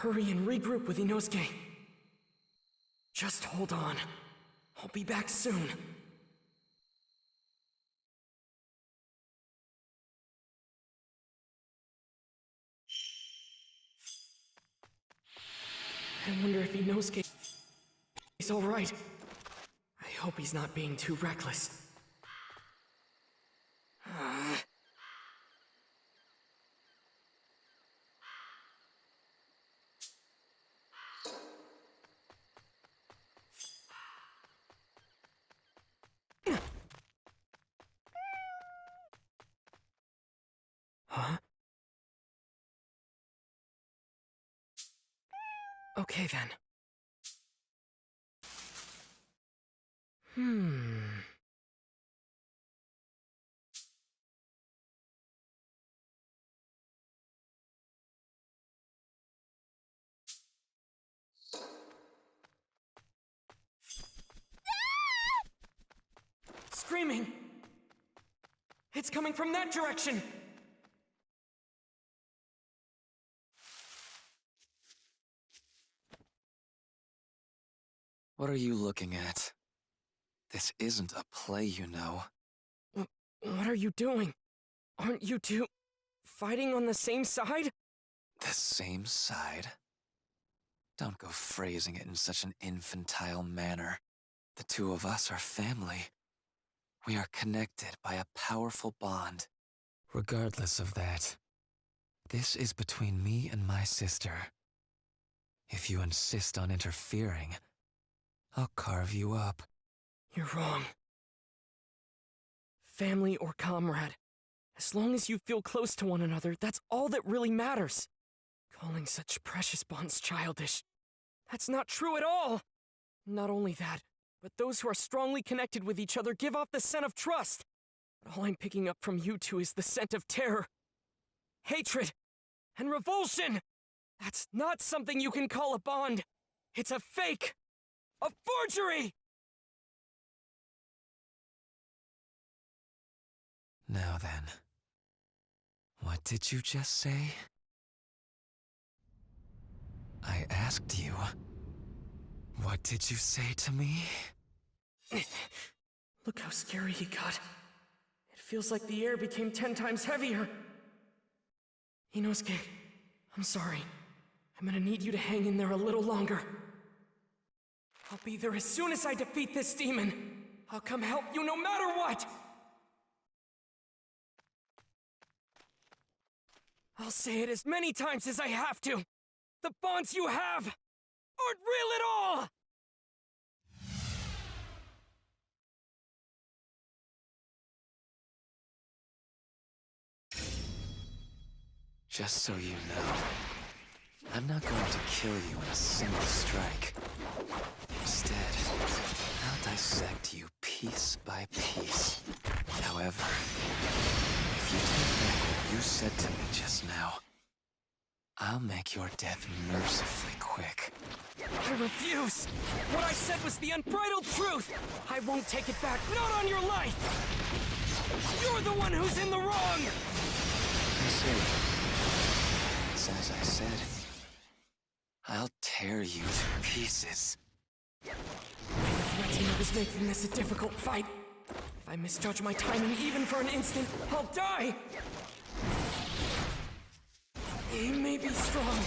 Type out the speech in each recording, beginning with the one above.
hurry and regroup with Inosuke. Just hold on. I'll be back soon. I wonder if Inosuke is alright. I hope he's not being too reckless. Huh? Okay then. Screaming! It's coming from that direction! What are you looking at? This isn't a play, you know. What are you doing? Aren't you two fighting on the same side? The same side? Don't go phrasing it in such an infantile manner. The two of us are family. We are connected by a powerful bond. Regardless of that, this is between me and my sister. If you insist on interfering, I'll carve you up. You're wrong. Family or comrade, as long as you feel close to one another, that's all that really matters. Calling such precious bonds childish, that's not true at all. Not only that, but those who are strongly connected with each other give off the scent of trust. But all I'm picking up from you two is the scent of terror, hatred, and revulsion. That's not something you can call a bond. It's a fake, a forgery! Now then, what did you just say? I asked you, what did you say to me? Look how scary he got. It feels like the air became 10 times heavier. Inosuke, I'm sorry. I'm gonna need you to hang in there a little longer. I'll be there as soon as I defeat this demon. I'll come help you no matter what! I'll say it as many times as I have to. The bonds you have aren't real at all! Just so you know, I'm not going to kill you in a single strike. Instead, I'll dissect you piece by piece. However, if you take back what you said to me just now, I'll make your death mercifully quick. I refuse! What I said was the unbridled truth! I won't take it back, not on your life! You're the one who's in the wrong! I see. It's as I said. I'll tear you to pieces. Threatening is making this a difficult fight. If I misjudge my timing even for an instant, I'll die! He may be strong,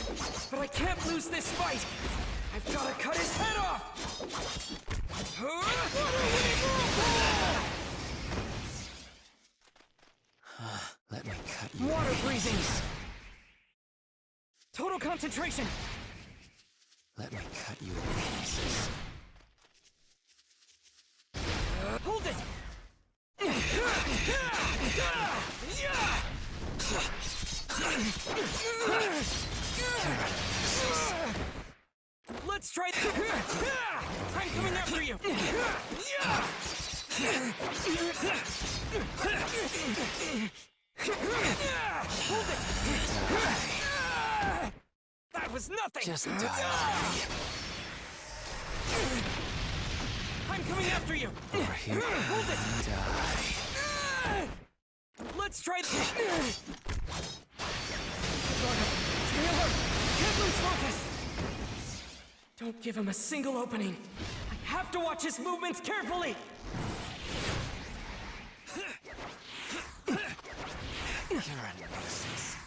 but I can't lose this fight! I've gotta cut his head off! Let me cut you. Water breathing! Total concentration! Let me cut you to pieces. Hold it! Let's try this! I'm coming after you! Hold it! That was nothing! Just die already. I'm coming after you! Over here. Hold it! Die. Let's try this! Stay alert! Can't lose focus! Don't give him a single opening. I have to watch his movements carefully! You're a nuisance.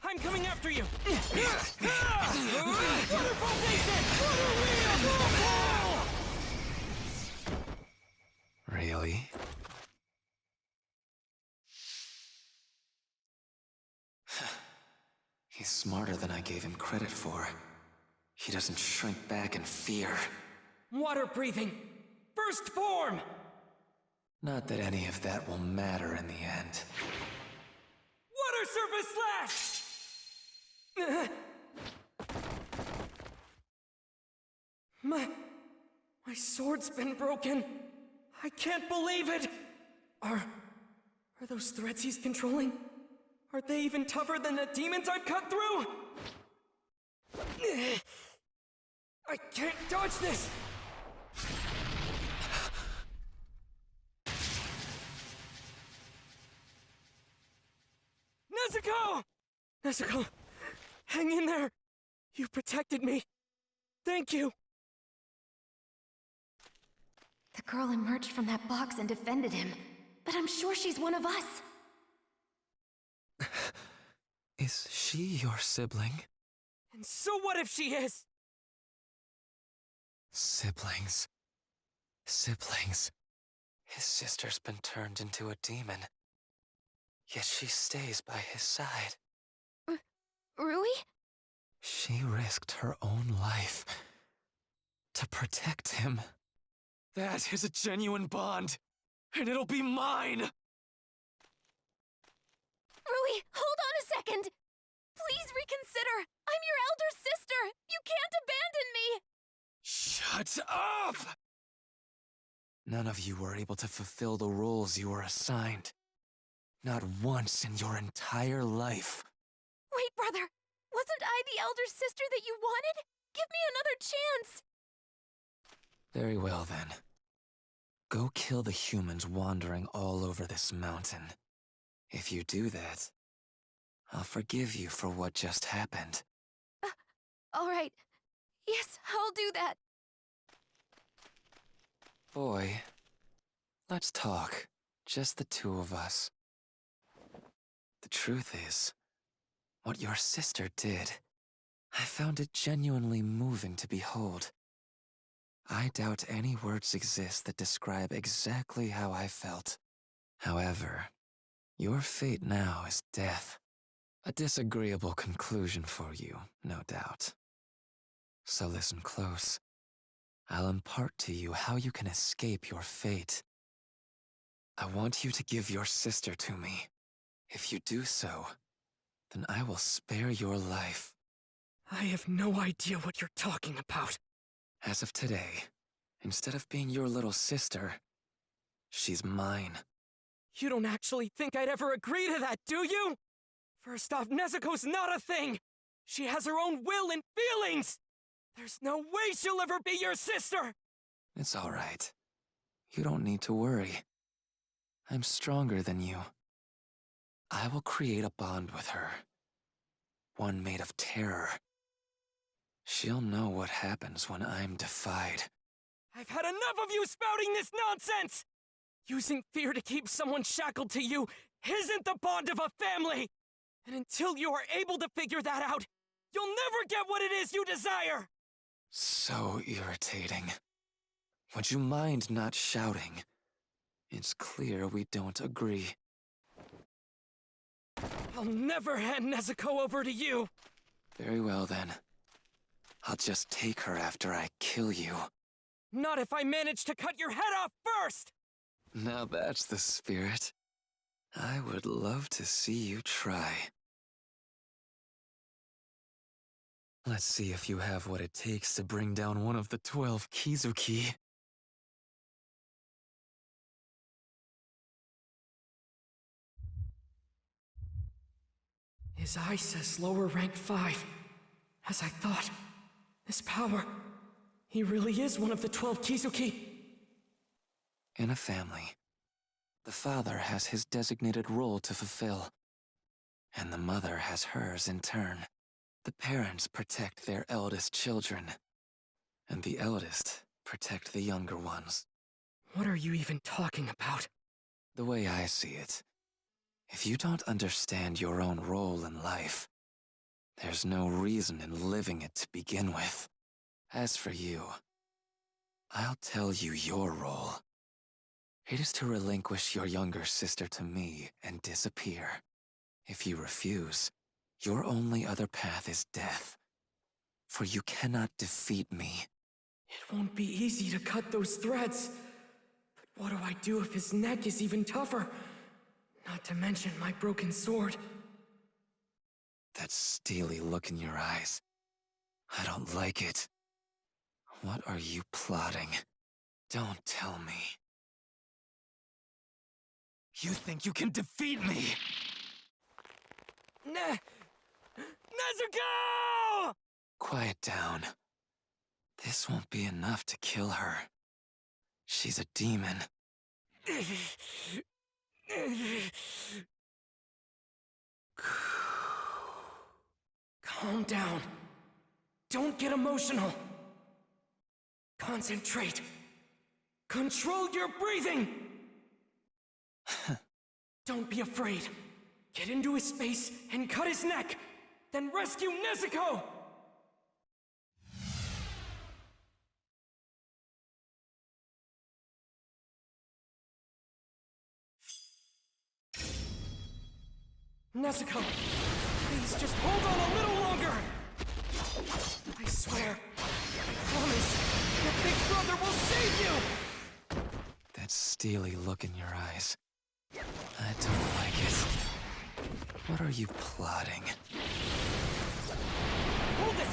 I'm coming after you! Wonderful Jason! Really? He's smarter than I gave him credit for. He doesn't shrink back in fear. Water breathing! First form! Not that any of that will matter in the end. Water surface slash! My sword's been broken. I can't believe it! Are those threads he's controlling? Are they even tougher than the demons I've cut through? I can't dodge this! Nezuko! Nezuko, hang in there! You protected me. Thank you! The girl emerged from that box and defended him, but I'm sure she's one of us. Is she your sibling? And so what if she is? Siblings. Siblings. His sister's been turned into a demon. Yet she stays by his side. Rui? She risked her own life to protect him. That is a genuine bond, and it'll be mine! Rui, hold on a second! Please reconsider! I'm your elder sister! You can't abandon me! Shut up! None of you were able to fulfill the roles you were assigned. Not once in your entire life. Wait, brother! Wasn't I the elder sister that you wanted? Give me another chance! Very well, then. Go kill the humans wandering all over this mountain. If you do that, I'll forgive you for what just happened. All right. Yes, I'll do that. Boy, let's talk. Just the two of us. The truth is, what your sister did, I found it genuinely moving to behold. I doubt any words exist that describe exactly how I felt. However, your fate now is death. A disagreeable conclusion for you, no doubt. So listen close. I'll impart to you how you can escape your fate. I want you to give your sister to me. If you do so, then I will spare your life. I have no idea what you're talking about. As of today, instead of being your little sister, she's mine. You don't actually think I'd ever agree to that, do you? First off, Nezuko's not a thing! She has her own will and feelings! There's no way she'll ever be your sister! It's all right. You don't need to worry. I'm stronger than you. I will create a bond with her. One made of terror. She'll know what happens when I'm defied. I've had enough of you spouting this nonsense! Using fear to keep someone shackled to you isn't the bond of a family! And until you are able to figure that out, you'll never get what it is you desire! So irritating. Would you mind not shouting? It's clear we don't agree. I'll never hand Nezuko over to you! Very well then. I'll just take her after I kill you. Not if I manage to cut your head off first! Now that's the spirit. I would love to see you try. Let's see if you have what it takes to bring down one of the 12 Kizuki. His eye says lower rank 5. As I thought, this power, he really is one of the 12 Kizuki. In a family, the father has his designated role to fulfill, and the mother has hers in turn. The parents protect their eldest children, and the eldest protect the younger ones. What are you even talking about? The way I see it, if you don't understand your own role in life, there's no reason in living it to begin with. As for you, I'll tell you your role. It is to relinquish your younger sister to me and disappear. If you refuse, your only other path is death. For you cannot defeat me. It won't be easy to cut those threads. But what do I do if his neck is even tougher? Not to mention my broken sword. That steely look in your eyes. I don't like it. What are you plotting? Don't tell me. You think you can defeat me? Nezuko! Quiet down. This won't be enough to kill her. She's a demon. Calm down. Don't get emotional. Concentrate. Control your breathing! Don't be afraid. Get into his space and cut his neck. Then rescue Nezuko! Nezuko, please just hold on a little longer! I swear, I promise, your big brother will save you! That steely look in your eyes. I don't like it. What are you plotting? Hold it!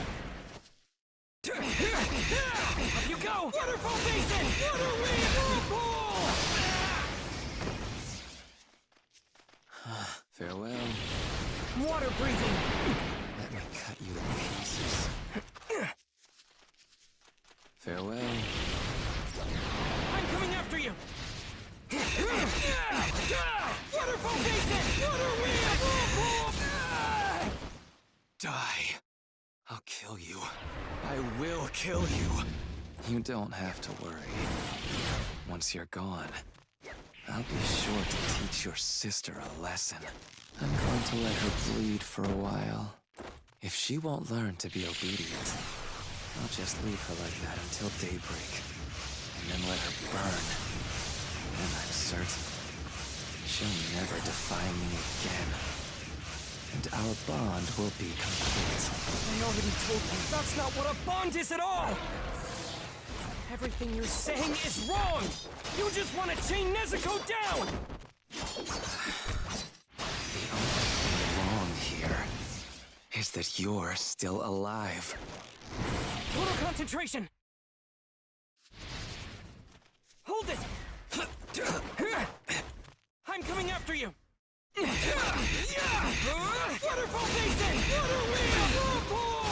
Up you go! Waterfall Basin! Water Whirlpool! Farewell. Water breathing! Let me cut you to pieces. Farewell. I'm coming after you! Waterfall Basin! Water Whirlpool! Die. I'll kill you. I will kill you. You don't have to worry. Once you're gone, I'll be sure to teach your sister a lesson. I'm going to let her bleed for a while. If she won't learn to be obedient, I'll just leave her like that until daybreak, and then let her burn. And I'm certain she'll never defy me again. And our bond will be complete. I already told you, that's not what a bond is at all! Everything you're saying is wrong! You just want to chain Nezuko down! The only thing wrong here is that you're still alive. Total concentration! Hold it! I'm coming after you! Waterfall Basin! Water Whirlpool!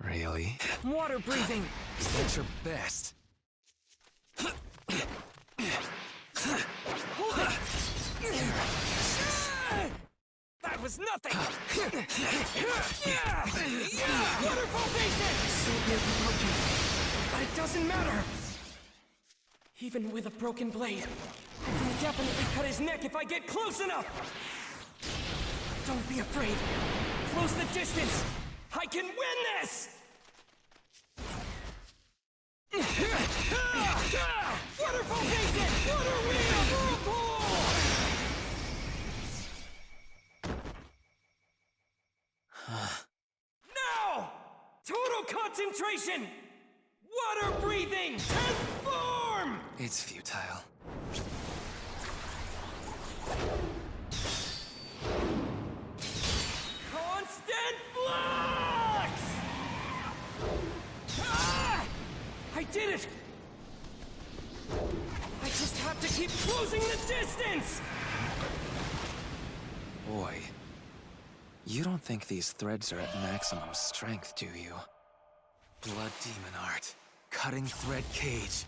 Really? Water breathing! Is that your best? Hold it! That was nothing! Waterfall Basin! Sword may be broken, but it doesn't matter! Even with a broken blade, I can definitely cut his neck if I get close enough! Don't be afraid. Close the distance! I can win this! Waterfall Basin! Water Whirlpool! Now! Total concentration! Water breathing! Transform! It's futile. Constant flux! Ah! I did it! I just have to keep closing the distance! Boy, you don't think these threads are at maximum strength, do you? Blood demon art. Cutting thread cage.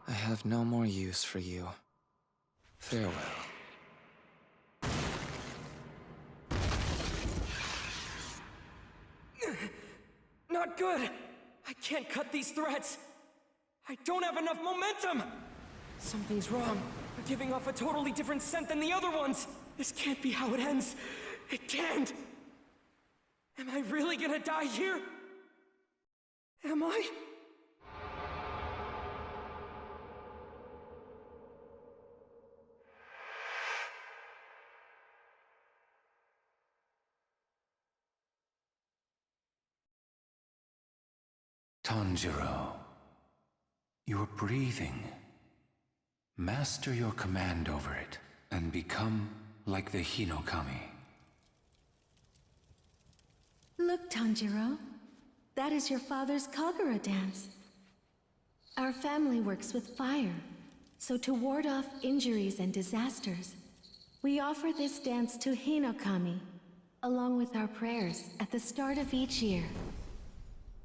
I have no more use for you. Farewell. Not good! I can't cut these threads! I don't have enough momentum! Something's wrong. They're giving off a totally different scent than the other ones! This can't be how it ends! It can't! Am I really gonna die here? Am I? Tanjiro, you're breathing. Master your command over it, and become like the Hinokami. Look, Tanjiro. That is your father's Kagura dance. Our family works with fire, so to ward off injuries and disasters, we offer this dance to Hinokami, along with our prayers at the start of each year.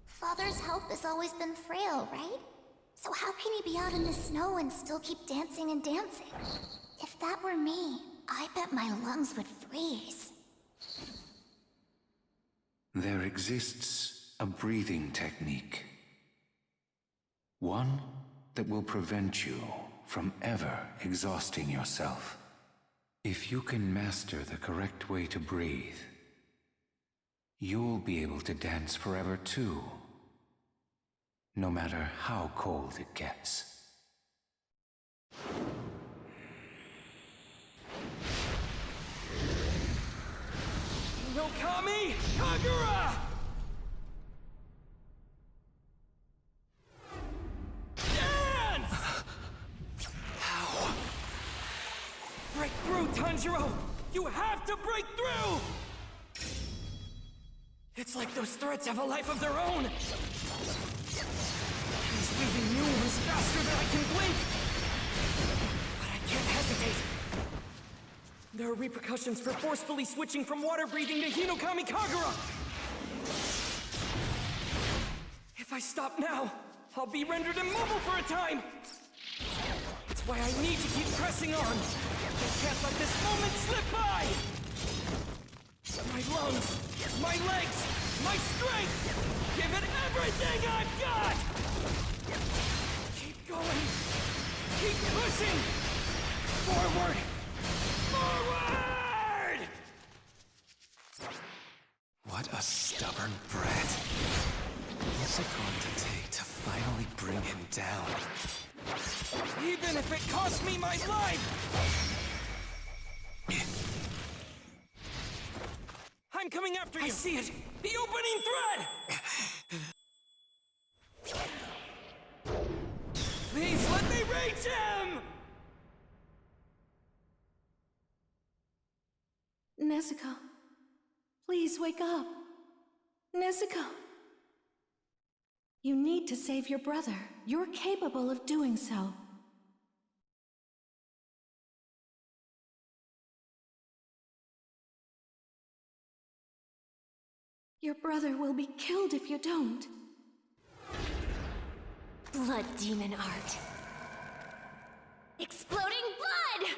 Father's health has always been frail, right? So how can he be out in the snow and still keep dancing and dancing? If that were me, I bet my lungs would freeze. There exists a breathing technique. One that will prevent you from ever exhausting yourself. If you can master the correct way to breathe, you'll be able to dance forever too. No matter how cold it gets. Hinokami Kagura! Dance! How? Break through, Tanjiro! You have to break through! It's like those threads have a life of their own! He's weaving new ones faster than I can blink! But I can't hesitate! There are repercussions for forcefully switching from water breathing to Hinokami Kagura! If I stop now, I'll be rendered immobile for a time! That's why I need to keep pressing on! I can't let this moment slip by! My lungs, my legs, my strength! Give it everything I've got! Keep going! Keep pushing! Forward! Forward! What a stubborn brat. What's it going to take to finally bring him down? Even if it costs me my life! I'm coming after you! I see it! The opening thread! Please let me reach him! Nezuko, please wake up. Nezuko! You need to save your brother. You're capable of doing so. Your brother will be killed if you don't. Blood demon art. Exploding blood!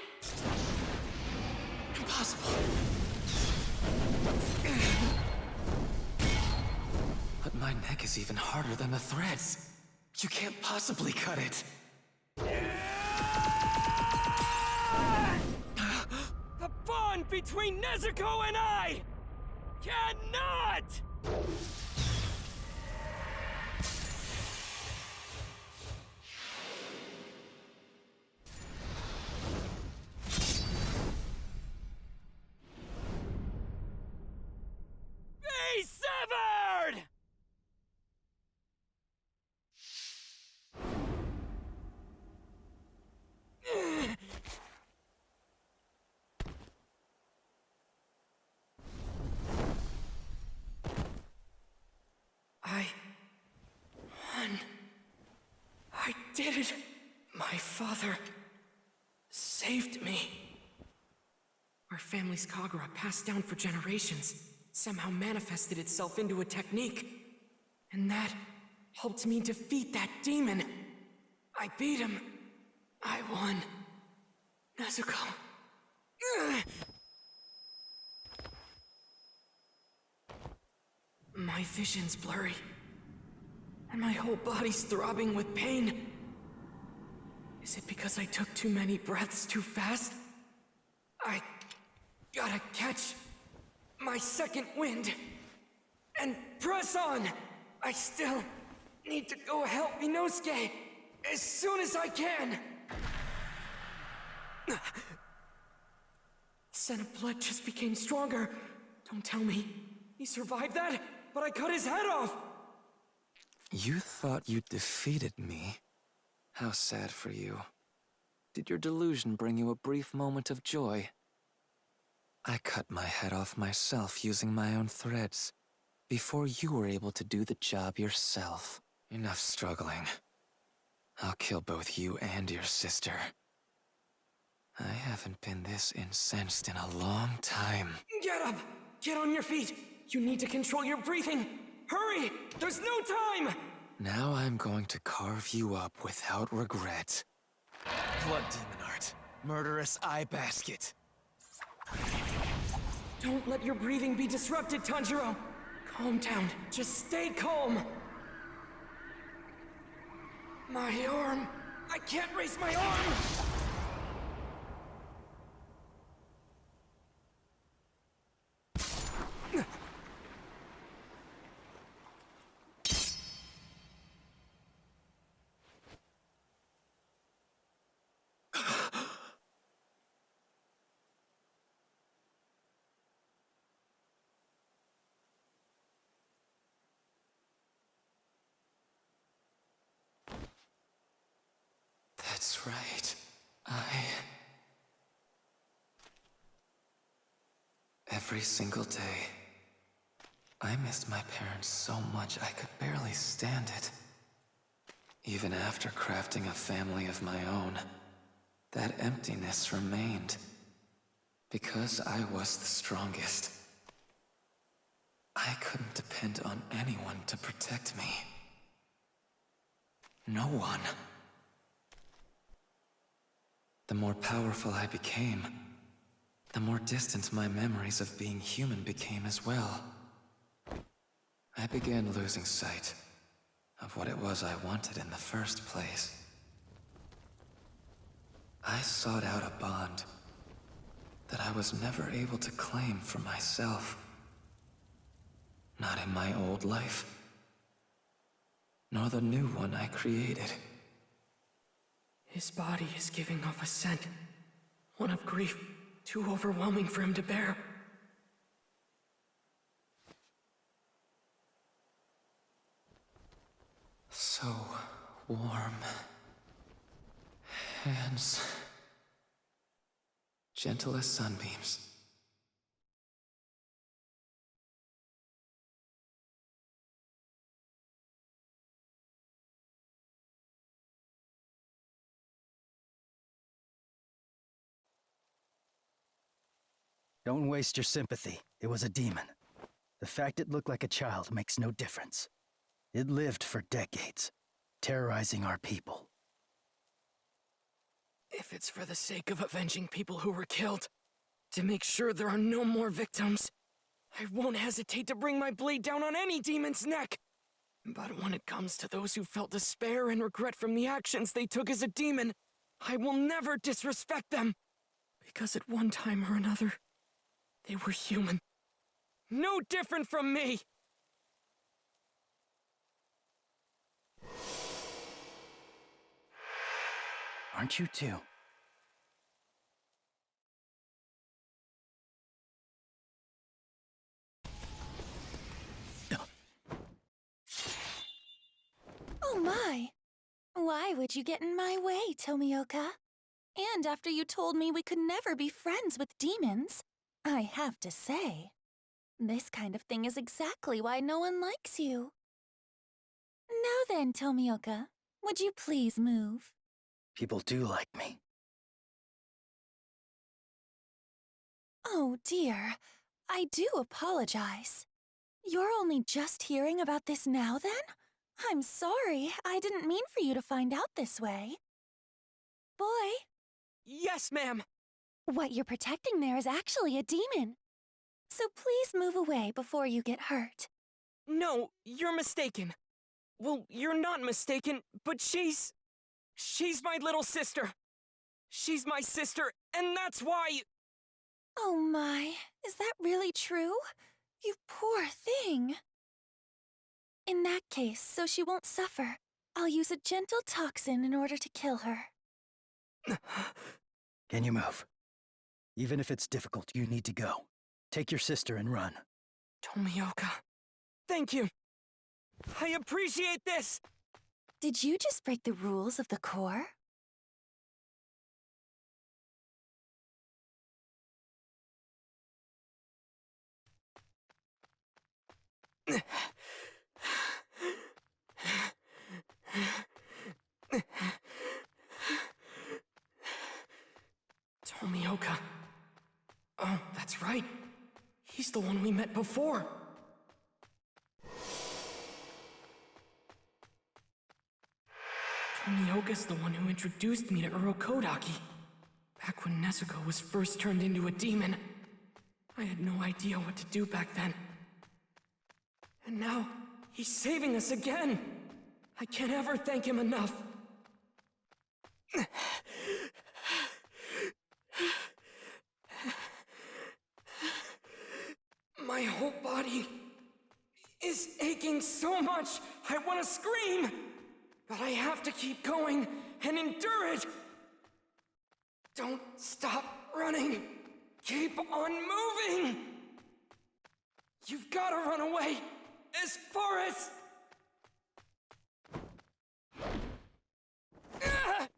Impossible. But my neck is even harder than the threads. You can't possibly cut it. The bond between Nezuko and I cannot! Be severed! I won. I did it. My father saved me. Our family's Kagura, passed down for generations, somehow manifested itself into a technique. And that helped me defeat that demon. I beat him. I won. Nezuko. Ugh. My vision's blurry, and my whole body's throbbing with pain. Is it because I took too many breaths too fast? I gotta catch my second wind and press on. I still need to go help Inosuke as soon as I can. Scent of blood just became stronger. Don't tell me he survived that, but I cut his head off. You thought you defeated me? How sad for you. Did your delusion bring you a brief moment of joy? I cut my head off myself using my own threads, before you were able to do the job yourself. Enough struggling. I'll kill both you and your sister. I haven't been this incensed in a long time. Get up! Get on your feet! You need to control your breathing! Hurry! There's no time! Now I'm going to carve you up without regret. Blood demon art. Murderous eye basket. Don't let your breathing be disrupted, Tanjiro! Calm down. Just stay calm! My arm! I can't raise my arm! That's right. Every single day, I missed my parents so much I could barely stand it. Even after crafting a family of my own, that emptiness remained. Because I was the strongest. I couldn't depend on anyone to protect me. No one. The more powerful I became, the more distant my memories of being human became as well. I began losing sight of what it was I wanted in the first place. I sought out a bond that I was never able to claim for myself. Not in my old life, nor the new one I created. His body is giving off a scent. One of grief, too overwhelming for him to bear. So warm. Hands. Gentle as sunbeams. Don't waste your sympathy. It was a demon. The fact it looked like a child makes no difference. It lived for decades, terrorizing our people. If it's for the sake of avenging people who were killed, to make sure there are no more victims, I won't hesitate to bring my blade down on any demon's neck. But when it comes to those who felt despair and regret from the actions they took as a demon, I will never disrespect them. Because at one time or another, they were human. No different from me! Aren't you too? Oh my! Why would you get in my way, Tomioka? And after you told me we could never be friends with demons, I have to say, this kind of thing is exactly why no one likes you. Now then, Tomioka, would you please move? People do like me. Oh dear, I do apologize. You're only just hearing about this now then? I'm sorry, I didn't mean for you to find out this way. Boy, Yes, ma'am. What you're protecting there is actually a demon. So please move away before you get hurt. No, you're mistaken. Well, you're not mistaken, but she's my little sister. She's my sister, and that's why... Oh my, is that really true? You poor thing. In that case, so she won't suffer, I'll use a gentle toxin in order to kill her. Can you move? Even if it's difficult, you need to go. Take your sister and run. Tomioka, thank you. I appreciate this! Did you just break the rules of the Corps? Tomioka. Oh, that's right. He's the one we met before. Tomioka's the one who introduced me to Urokodaki. Back when Nezuko was first turned into a demon. I had no idea what to do back then. And now, he's saving us again! I can't ever thank him enough. My whole body is aching so much, I want to scream! But I have to keep going and endure it! Don't stop running! Keep on moving! You've got to run away! As far as... Ah!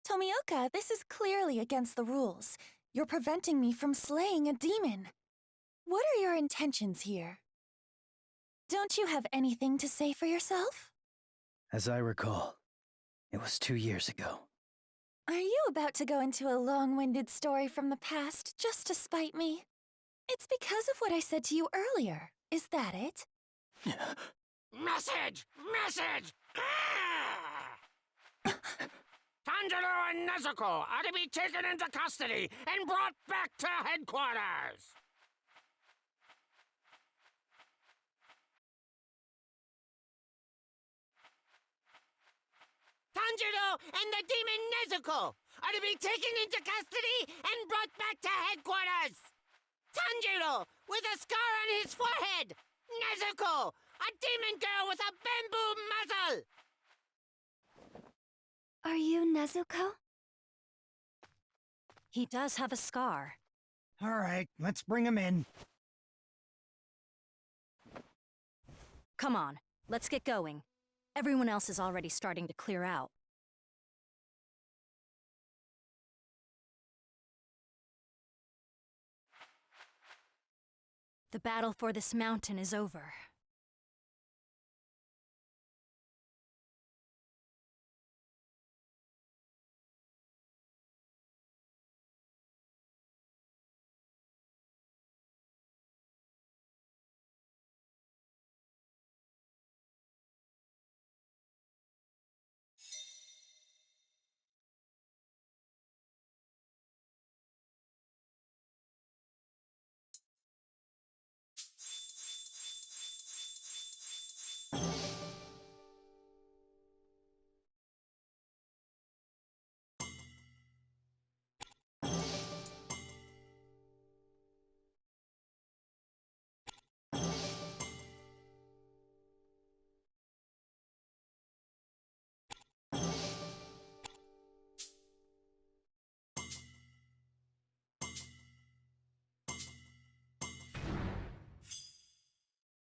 Tomioka, this is clearly against the rules. You're preventing me from slaying a demon. What are your intentions here? Don't you have anything to say for yourself? As I recall, it was 2 years ago. Are you about to go into a long-winded story from the past just to spite me? It's because of what I said to you earlier. Is that it? Message! Message! Tanjiro and Nezuko are to be taken into custody and brought back to headquarters! Tanjiro and the demon Nezuko are to be taken into custody and brought back to headquarters! Tanjiro with a scar on his forehead! Nezuko, a demon girl with a bamboo muzzle! Are you Nezuko? He does have a scar. All right, let's bring him in. Come on, let's get going. Everyone else is already starting to clear out. The battle for this mountain is over.